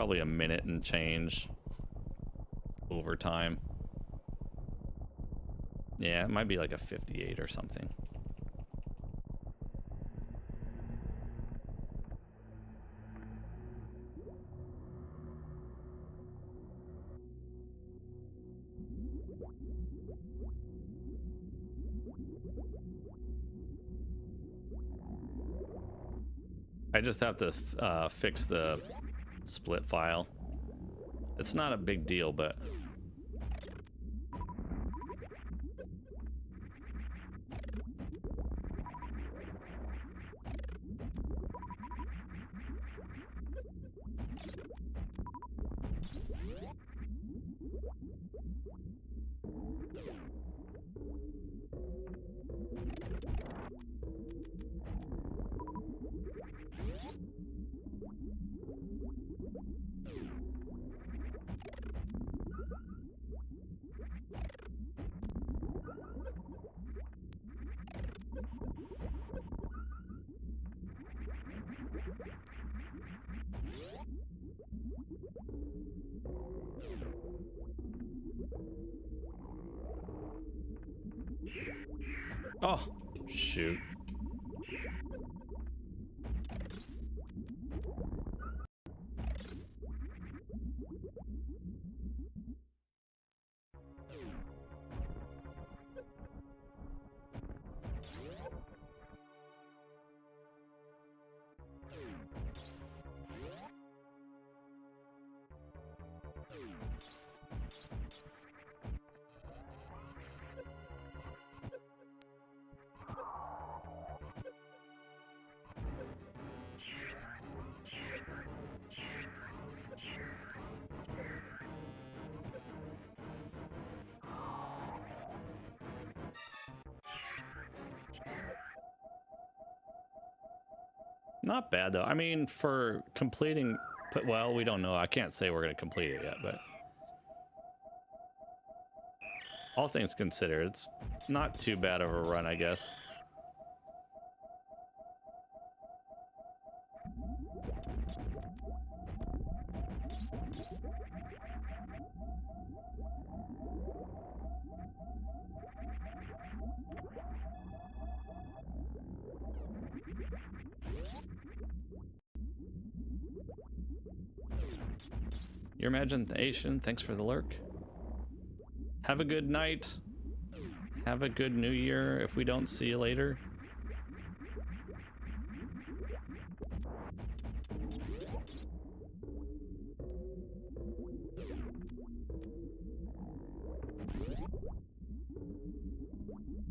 probably a minute and change over time. Yeah, it might be like a 58 or something. I just have to fix the split file. It's not a big deal, but oh, shoot. Not bad though. I mean, for completing, well, we don't know. I can't say we're going to complete it yet, but all things considered, it's not too bad of a run, I guess. Your imagination, thanks for the lurk. Have a good night. Have a good new year if we don't see you later.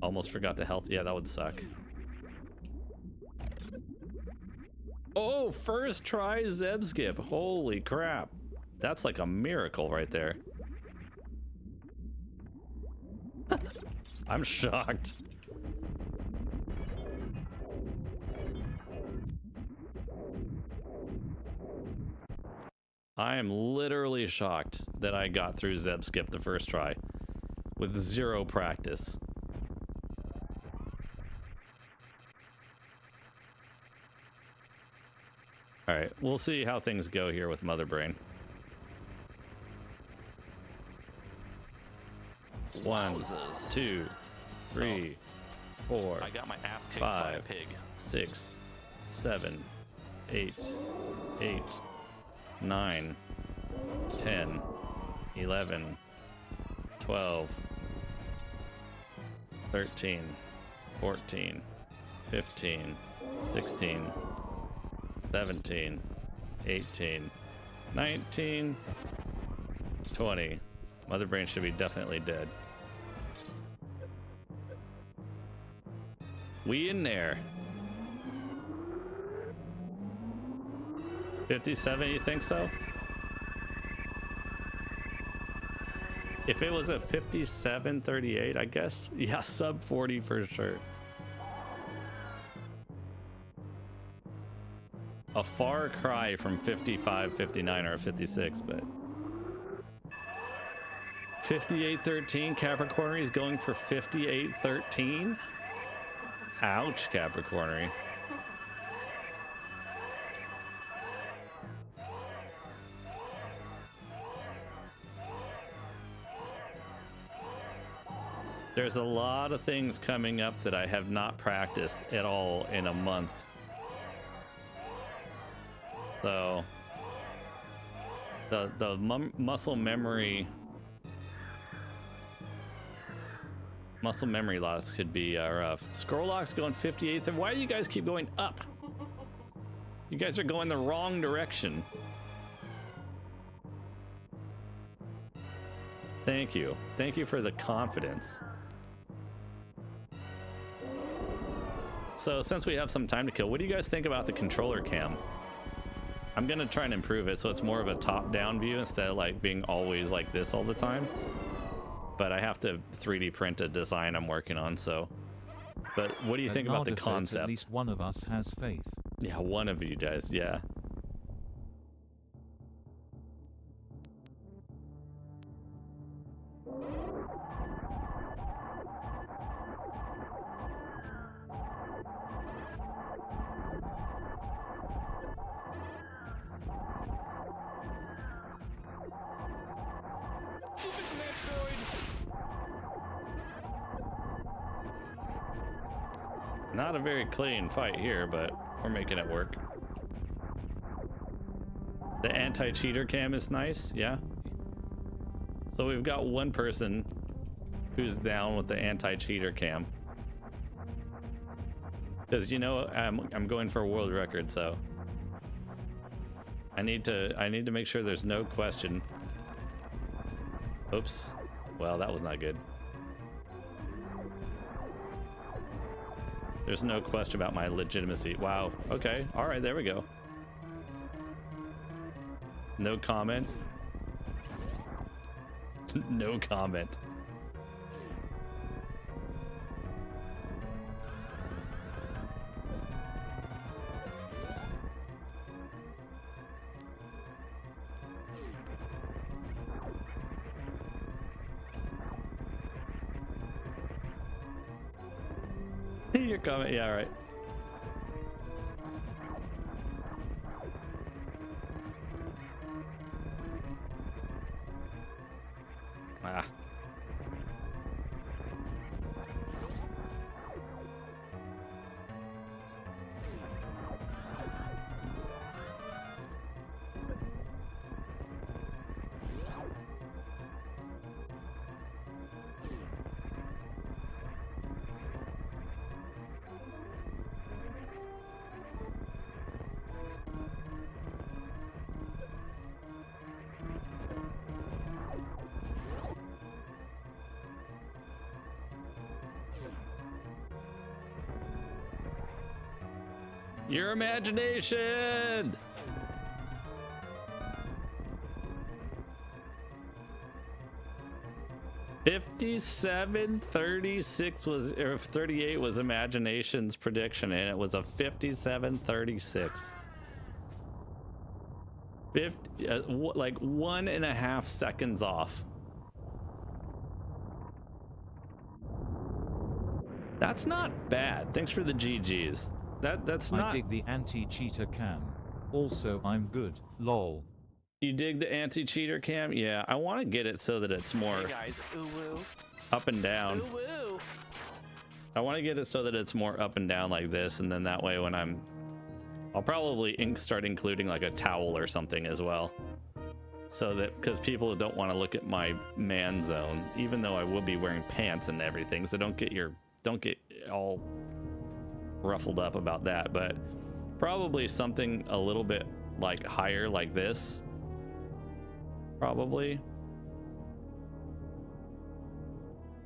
Almost forgot the health. Yeah, that would suck. Oh, first try Zeb skip. Holy crap. That's like a miracle right there. I'm shocked. I am literally shocked that I got through Zeb skip the first try with zero practice. All right, we'll see how things go here with Mother Brain. 1, 2, 3, 4, I got my ass kicked by a 5, pig. 6, 7, 8, 9, 10, 11, 12, 13, 14, 15, 16, 17, 18, 19, 20. Mother Brain should be definitely dead. We in there. 57, you think so? If it was a 57.38, I guess. Yeah, sub 40 for sure. A far cry from 55, 59, or 56, but 58.13. Capricorn is going for 58.13. Ouch, Capricorn. There's a lot of things coming up that I have not practiced at all in a month. So the muscle memory loss could be rough. Scroll lock's going 58th, and why do you guys keep going up? You guys are going the wrong direction. Thank you. Thank you for the confidence. So since we have some time to kill, what do you guys think about the controller cam? I'm gonna try and improve it so it's more of a top-down view instead of like being always like this all the time. But I have to 3D print a design I'm working on, so. But what do you think about the concept? At least one of us has faith. Yeah, one of you guys, yeah. Not a very clean fight here, but we're making it work. The anti-cheater cam is nice, yeah. So we've got one person who's down with the anti-cheater cam. Because you know I'm going for a world record, so I need to make sure there's no question. Oops. Well, that was not good. There's no question about my legitimacy. Wow. Okay. All right. There we go. No comment. No comment. Your comment. Yeah. All right. Ah. Your imagination! $57.36 was, or 38 was imagination's prediction, and it was a 57.36. Like 1.5 seconds off. That's not bad. Thanks for the GGs. That's not. I dig the anti-cheater cam. Also, I'm good. Lol. You dig the anti-cheater cam? Yeah, I want to get it so that it's more up and down. I want to get it so that it's more up and down like this, and then that way when I'll probably start including like a towel or something as well. So that, because people don't want to look at my man zone, even though I will be wearing pants and everything, so don't get all ruffled up about that, but probably something a little bit like higher like this. Probably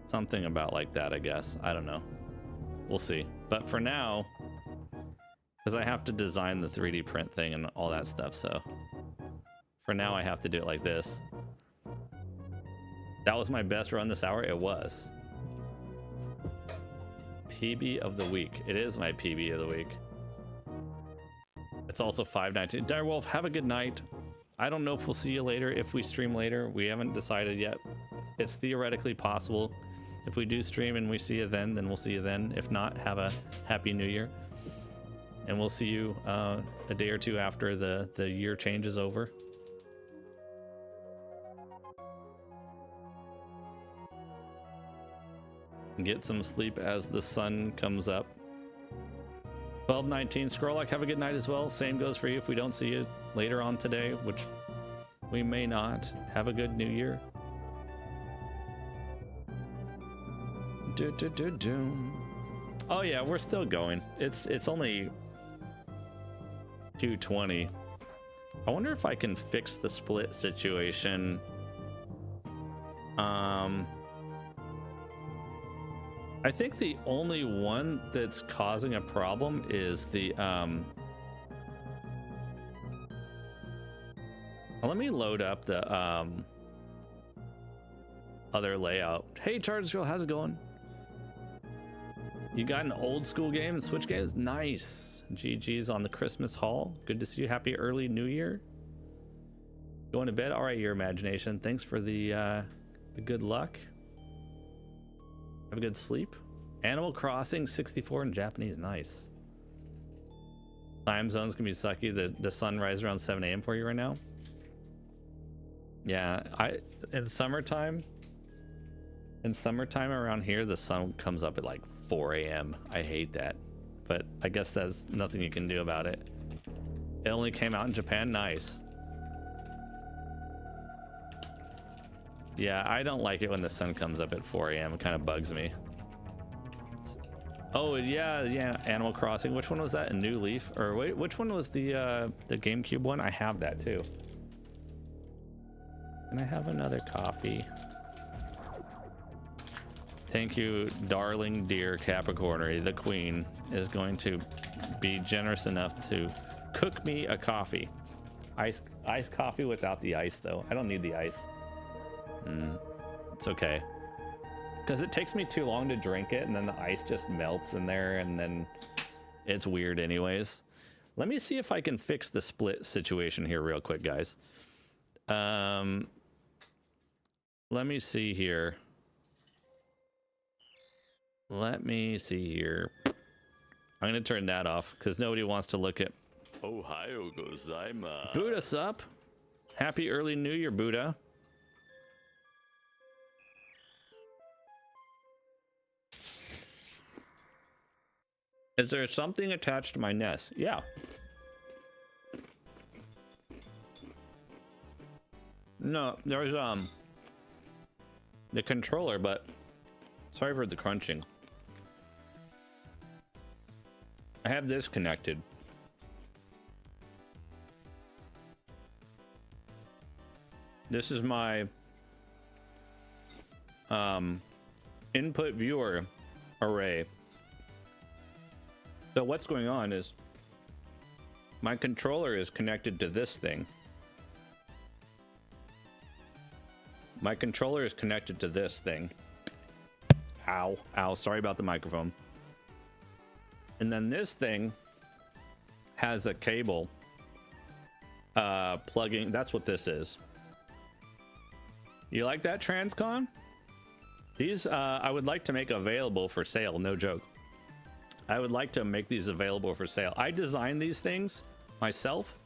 something about like that, I guess. I don't know. We'll see. But for now, because I have to design the 3D print thing and all that stuff, so for now I have to do it like this. That was my best run this hour. It was. PB of the week. It is my PB of the week. It's also 5:19. Direwolf, have a good night. I don't know if we'll see you later, if we stream later. We haven't decided yet. It's theoretically possible. If we do stream and we see you then we'll see you then. If not, have a happy new year. And we'll see you a day or two after the year change is over. Get some sleep as the sun comes up. 12:19. Scroll, have a good night as well. Same goes for you if we don't see you later on today, which we may not. Have a good new year. Oh yeah, we're still going. It's only 2:20. I wonder if I can fix the split situation. I think the only one that's causing a problem is the let me load up the other layout. Hey Chargersville, how's it going? You got an old school game and Switch games? Nice. GG's on the Christmas haul. Good to see you. Happy early new year. Going to bed? All right, your imagination. Thanks for the good luck. Have a good sleep. Animal Crossing 64 in Japanese. Nice. Time zones can be sucky. The sunrise around 7 a.m. for you right now. Yeah, in summertime around here, the sun comes up at like 4 a.m. I hate that, but I guess there's nothing you can do about it. It only came out in Japan. Nice. Yeah, I don't like it when the sun comes up at 4 a.m. It kind of bugs me. Oh yeah, Animal Crossing. Which one was that? A New Leaf? Or wait, which one was the GameCube one? I have that too. Can I have another coffee? Thank you, darling dear Capricornery. The queen is going to be generous enough to cook me a coffee. Iced coffee without the ice though. I don't need the ice. It's okay. Because it takes me too long to drink it and then the ice just melts in there and then it's weird anyways. Let me see if I can fix the split situation here real quick, guys. Let me see here. I'm gonna turn that off because nobody wants to look at Ohio gozaimasu. Buddha sup. Happy early new year, Buddha. Is there something attached to my nest? Yeah. No, there's the controller, but sorry for the crunching. I have this connected. This is my input viewer array. So what's going on is my controller is connected to this thing. My controller is connected to this thing. Ow, ow, sorry about the microphone. And then this thing has a cable plugging. That's what this is. You like that, Transcon? These I would like to make available for sale, no joke. I would like to make these available for sale. I designed these things myself.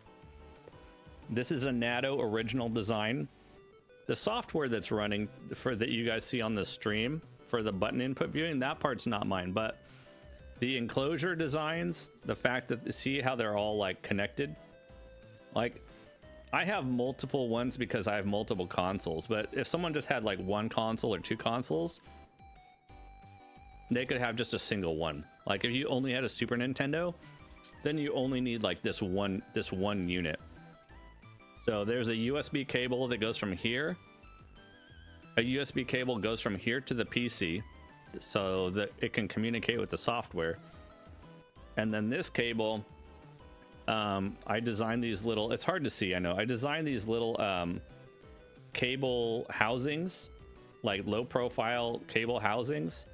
This is a Natto original design. The software that's running for that you guys see on the stream for the button input viewing, that part's not mine, but the enclosure designs, the fact that see how they're all like connected. Like I have multiple ones because I have multiple consoles, but if someone just had like one console or two consoles, they could have just a single one. Like if you only had a Super Nintendo, then you only need like this one unit. So there's a USB cable that goes from here. A USB cable goes from here to the PC so that it can communicate with the software. And then this cable, I designed these little, it's hard to see, I know. I designed these little cable housings, like low profile cable housings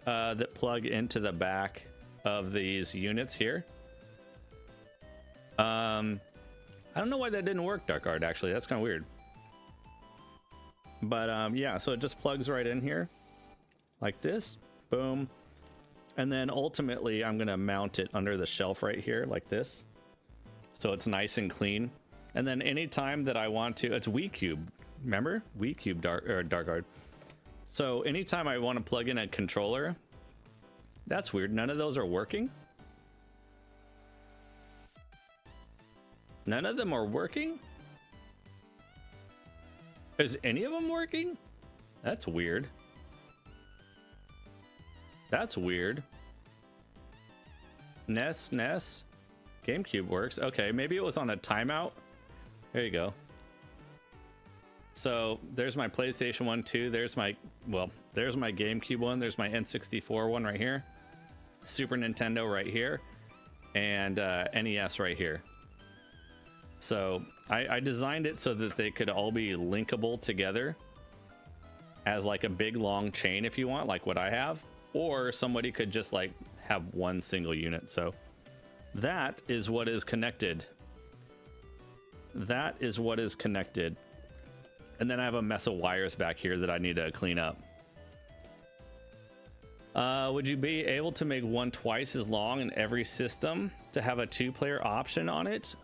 that plug into the back of these units here. I don't know why that didn't work, Dark Art, actually. That's kind of weird. But yeah, so it just plugs right in here like this. Boom. And then ultimately I'm gonna mount it under the shelf right here like this, so it's nice and clean. And then anytime that I want to, it's WeCube, remember WeCube Dark Art. So anytime I want to plug in a controller, that's weird. None of those are working. None of them are working? Is any of them working? That's weird. That's weird. NES. GameCube works. Okay, maybe it was on a timeout. There you go. So there's my PlayStation 1, 2. There's my, well, there's my GameCube one. There's my N64 one right here. Super Nintendo right here. And NES right here. So I designed it so that they could all be linkable together as like a big long chain if you want, like what I have. Or somebody could just like have one single unit. So that is what is connected. That is what is connected. And then I have a mess of wires back here that I need to clean up. Would you be able to make one twice as long in every system to have a 2-player option on it?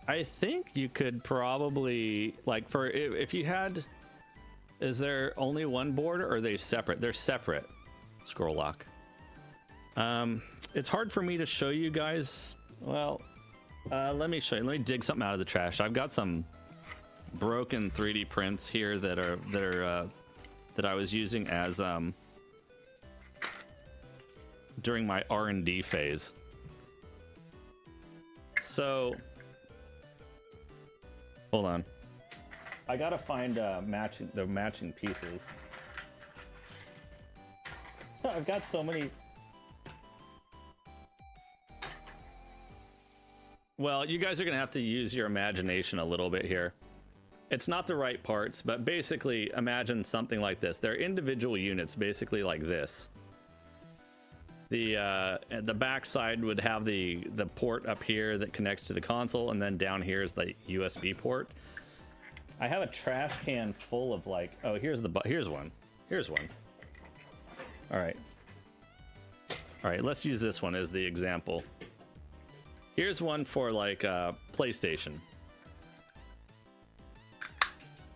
I think you could probably, like, for if you had, is there only one board or are they separate? They're separate. Scroll lock. It's hard for me to show you guys. Well, let me show you. Let me dig something out of the trash. I've got some broken 3D prints here that I was using as during my R&D phase. So hold on, I gotta find the matching pieces. I've got so many. Well, you guys are gonna have to use your imagination a little bit here. It's not the right parts, but basically imagine something like this. They're individual units, basically like this. The back side would have the port up here that connects to the console, and then down here is the USB port. I have a trash can full of like, oh, here's one. Here's one. All right, let's use this one as the example. Here's one for like PlayStation.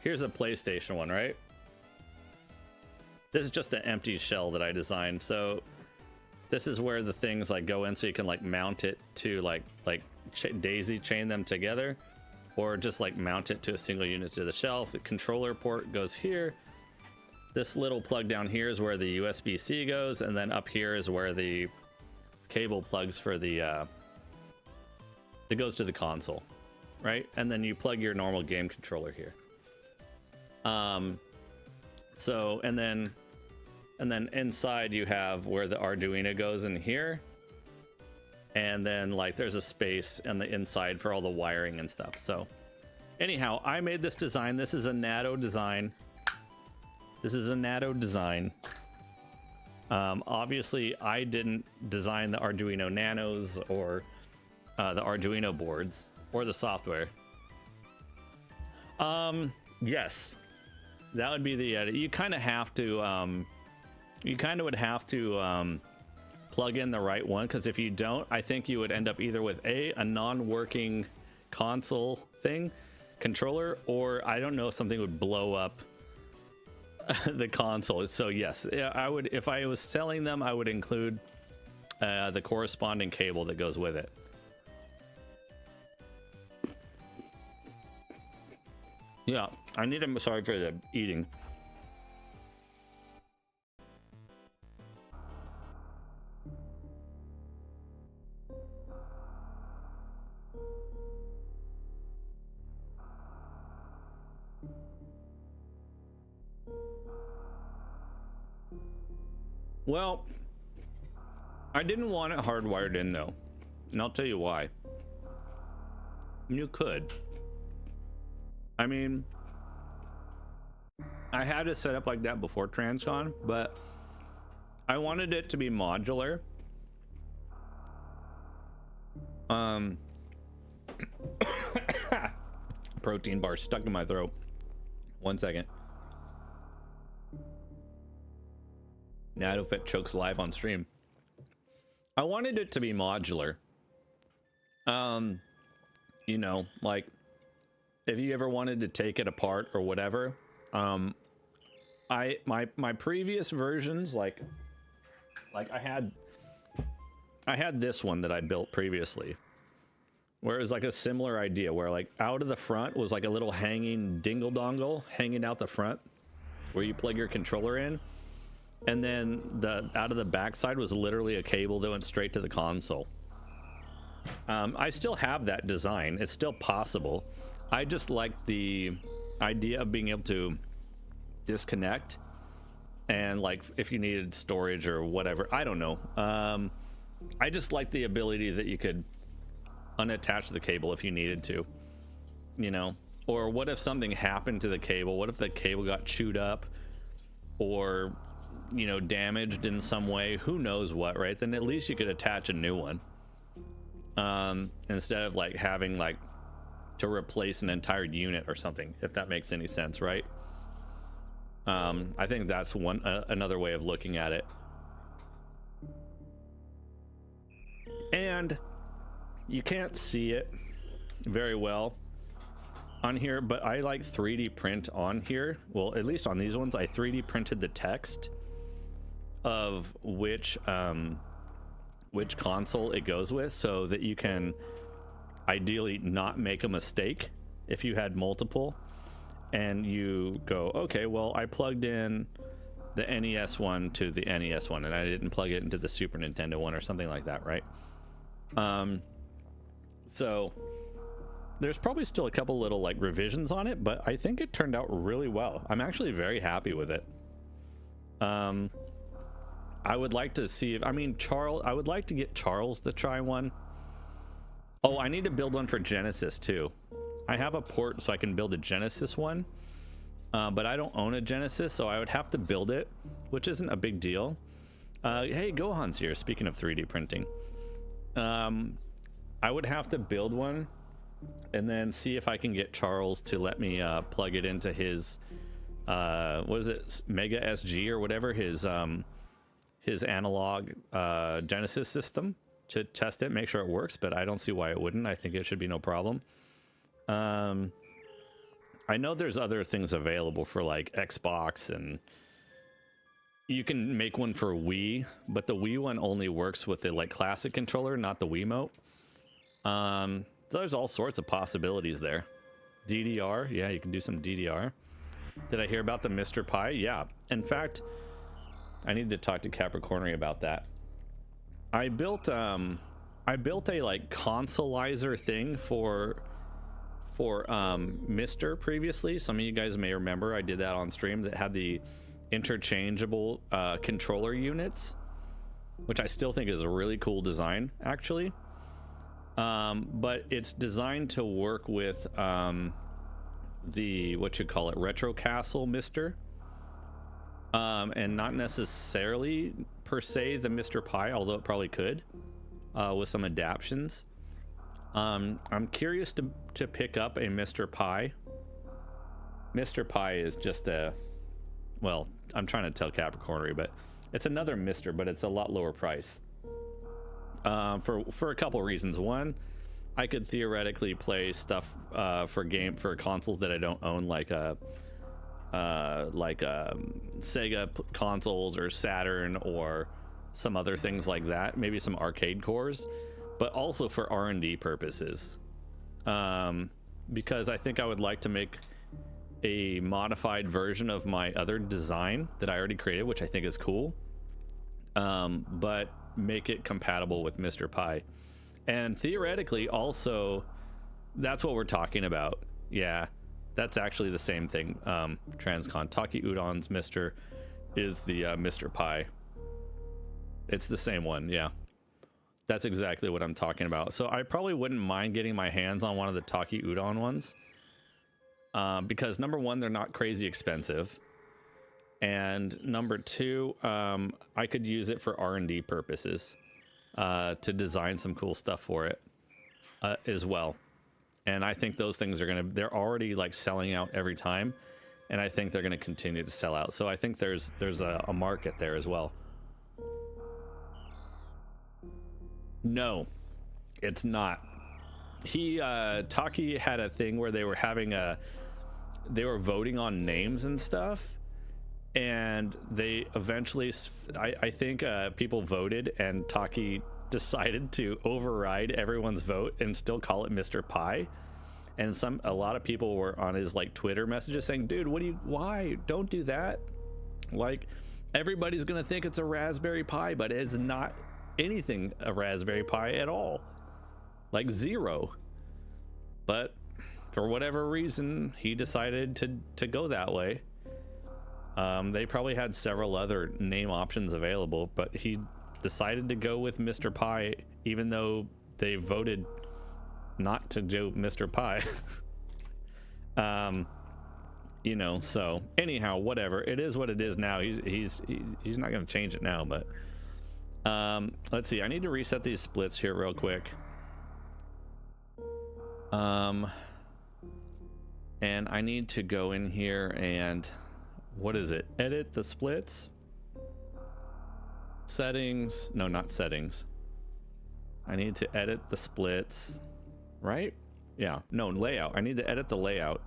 Here's a PlayStation one, right? This is just an empty shell that I designed. So this is where the things like go in, so you can like mount it to like daisy chain them together, or just like mount it to a single unit to the shelf. The controller port goes here. This little plug down here is where the USB-C goes, and then up here is where the cable plugs for the it goes to the console, right? And then you plug your normal game controller here. So and then inside you have where the Arduino goes in here, and then like there's a space on the inside for all the wiring and stuff. So anyhow, I made this design. This is a Natto design. Obviously I didn't design the Arduino Nanos or the Arduino boards or the software. Yes, that would be the you kind of have to you kind of would have to plug in the right one, because if you don't, I think you would end up either with a non-working console controller, or I don't know if something would blow up the console. So yes, I would, if I was selling them, I would include the corresponding cable that goes with it. Yeah, I need a massage for the eating. Well, I didn't want it hardwired in though, and I'll tell you why. You could. I mean, I had it set up like that before Transcon, but I wanted it to be modular. Protein bar stuck in my throat. 1 second. NattoFit chokes live on stream. I wanted it to be modular. You know, like if you ever wanted to take it apart or whatever, my previous versions, like I had this one that I built previously, where it was like a similar idea, where like out of the front was like a little hanging dingle dongle hanging out the front, where you plug your controller in, and then the out of the backside was literally a cable that went straight to the console. I still have that design. It's still possible. I just like the idea of being able to disconnect, and like if you needed storage or whatever, I don't know. I just like the ability that you could unattach the cable if you needed to, you know. Or what if something happened to the cable? What if the cable got chewed up or, you know, damaged in some way? Who knows what, right? Then at least you could attach a new one, instead of like having like to replace an entire unit or something, if that makes any sense, right? I think that's one another way of looking at it. And you can't see it very well on here, but I like 3D print on here. Well, at least on these ones, I 3D printed the text of which console it goes with, so that you can ideally not make a mistake if you had multiple and you go, okay, well, I plugged in the NES one to the NES one and I didn't plug it into the Super Nintendo one or something like that, right? So there's probably still a couple little like revisions on it, but I think it turned out really well. I'm actually very happy with it. I would like to see if, I mean, I would like to get Charles to try one. Oh, I need to build one for Genesis too. I have a port so I can build a Genesis one, but I don't own a Genesis, so I would have to build it, which isn't a big deal. Hey, Gohan's here, speaking of 3D printing. I would have to build one and then see if I can get Charles to let me plug it into his what is it, Mega SG or whatever, his analog Genesis system, to test it, make sure it works. But I don't see why it wouldn't. I think it should be no problem. I know there's other things available for like Xbox, and you can make one for Wii, but the Wii one only works with the like classic controller, not the Wiimote. There's all sorts of possibilities there. DDR, yeah, you can do some DDR. Did I hear about the Mr. Pi? Yeah. In fact, I need to talk to Capricornery about that. I built a like consoleizer thing for Mr. previously. Some of you guys may remember I did that on stream, that had the interchangeable controller units, which I still think is a really cool design, actually. But it's designed to work with the, what you call it, retro castle Mr. And not necessarily per se the Mr. Pi, although it probably could, with some adaptions. I'm curious to pick up a Mr. Pi. Mr. Pi is just a, well, I'm trying to tell Capricornery, but it's another Mr., but it's a lot lower price. For a couple reasons. One, I could theoretically play stuff for consoles that I don't own, like Sega consoles or Saturn or some other things like that, maybe some arcade cores, but also for R&D purposes, because I think I would like to make a modified version of my other design that I already created, which I think is cool, but make it compatible with Mr. Pi. And theoretically also, that's what we're talking about. Yeah, that's actually the same thing. Transcon Taki Udon's Mr. is the Mr. Pi. It's the same one. Yeah, that's exactly what I'm talking about. So I probably wouldn't mind getting my hands on one of the Taki Udon ones, because number one, they're not crazy expensive, and number two, I could use it for R&D purposes, to design some cool stuff for it as well. And I think those things are they're already like selling out every time, and I think they're gonna continue to sell out. So I think there's a market there as well. No, it's not. Taki had a thing where they were voting on names and stuff, and they eventually, I think people voted, and Taki decided to override everyone's vote and still call it Mr. Pie. And a lot of people were on his like Twitter messages saying, dude, why don't do that? Like, everybody's gonna think it's a Raspberry Pi, but it's not anything a Raspberry Pi at all, like zero. But for whatever reason, he decided to go that way. They probably had several other name options available, but he decided to go with Mr. Pi, even though they voted not to do Mr. Pi. You know, so anyhow, whatever, it is what it is now. He's not going to change it now. But let's see, I need to reset these splits here real quick. And I need to go in here and, what is it, edit the splits, settings, no, not settings. I need to edit the splits, right? Yeah, no, layout. I need to edit the layout,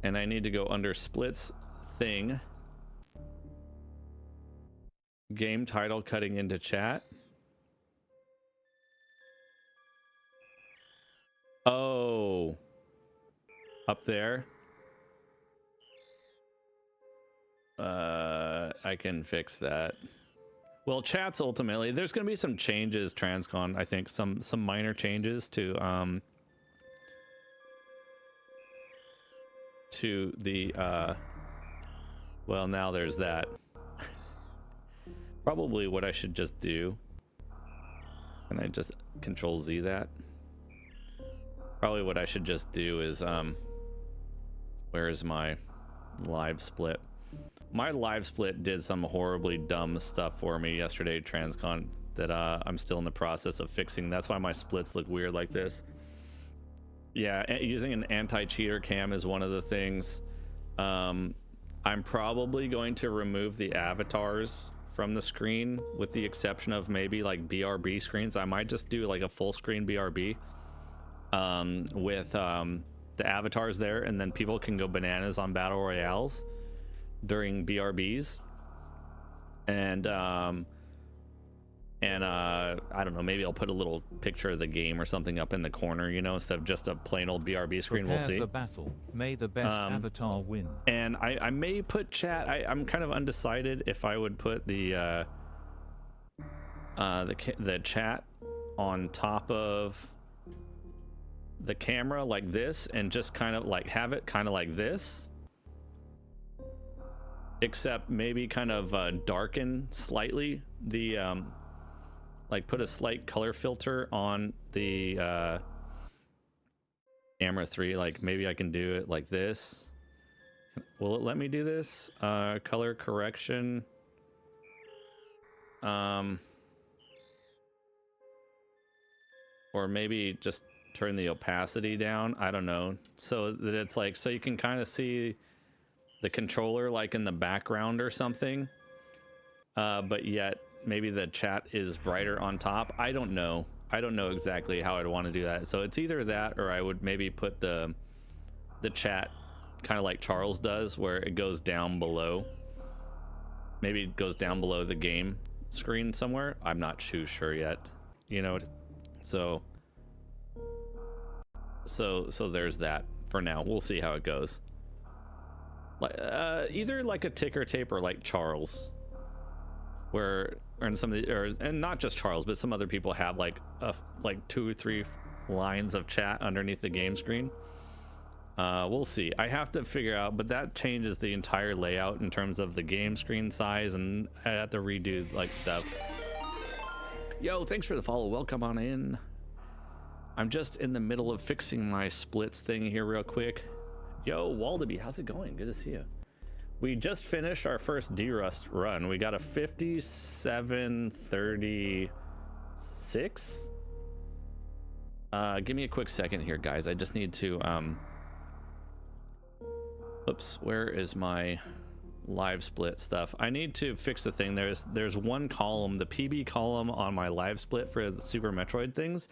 and I need to go under splits thing, game title cutting into chat. Oh, up there. I can fix that. Well, chats ultimately, there's going to be some changes, Transcon. I think some minor changes to the well, now there's that. Probably what I should just do, and I just Control Z that. Probably what I should just do is where is my live split? My live split did some horribly dumb stuff for me yesterday, Transcon, that I'm still in the process of fixing. That's why my splits look weird like this. Yeah, using an anti-cheater cam is one of the things. I'm probably going to remove the avatars from the screen, with the exception of maybe like BRB screens. I might just do like a full screen BRB with the avatars there, and then people can go bananas on battle royales during BRBs. And I don't know, maybe I'll put a little picture of the game or something up in the corner, you know, instead of just a plain old BRB screen. Prepare we'll see. for battle. May the best avatar win. And I may put chat. I'm kind of undecided if I would put the chat on top of the camera like this, and just kind of like have it kind of like this, except maybe kind of darken slightly the like put a slight color filter on the camera 3. Like maybe I can do it like this. Will it let me do this? Color correction, or maybe just turn the opacity down, I don't know, so that it's like, so you can kind of see the controller like in the background or something, but yet maybe the chat is brighter on top. I don't know exactly how I'd want to do that. So it's either that, or I would maybe put the chat kind of like Charles does, where it goes down below. Maybe it goes down below the game screen somewhere. I'm not too sure yet, you know. So there's that for now. We'll see how it goes. Like either like a ticker tape or like Charles, where, or in some of the, or, and not just Charles, but some other people have like like 2 or 3 lines of chat underneath the game screen. We'll see. I have to figure out, but that changes the entire layout in terms of the game screen size, and I have to redo like stuff. Yo, thanks for the follow. Welcome on in. I'm just in the middle of fixing my splits thing here real quick. Yo, Waldaby, how's it going? Good to see you. We just finished our first D-Rust run. We got a 5736. Give me a quick second here, guys. I just need to oops, where is my live split stuff? I need to fix the thing. There's one column, the PB column on my live split for the Super Metroid things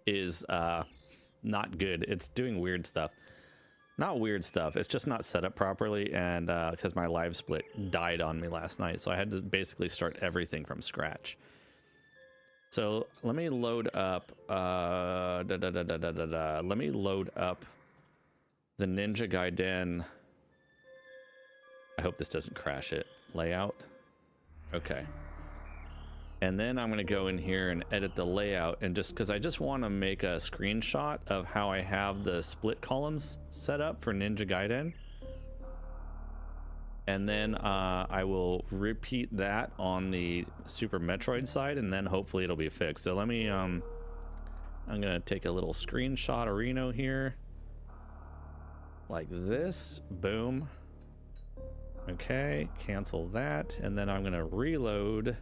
is not good. It's doing weird stuff. Not weird stuff. It's just not set up properly, and because my live split died on me last night, so I had to basically start everything from scratch. So let me load up. Let me load up the Ninja Gaiden. I hope this doesn't crash it. Layout. Okay. And then I'm going to go in here and edit the layout, and just because I just want to make a screenshot of how I have the split columns set up for Ninja Gaiden. And then I will repeat that on the Super Metroid side, and then hopefully it'll be fixed. So let me, I'm going to take a little screenshot of Reno here. Like this. Boom. Okay, cancel that. And then I'm going to reload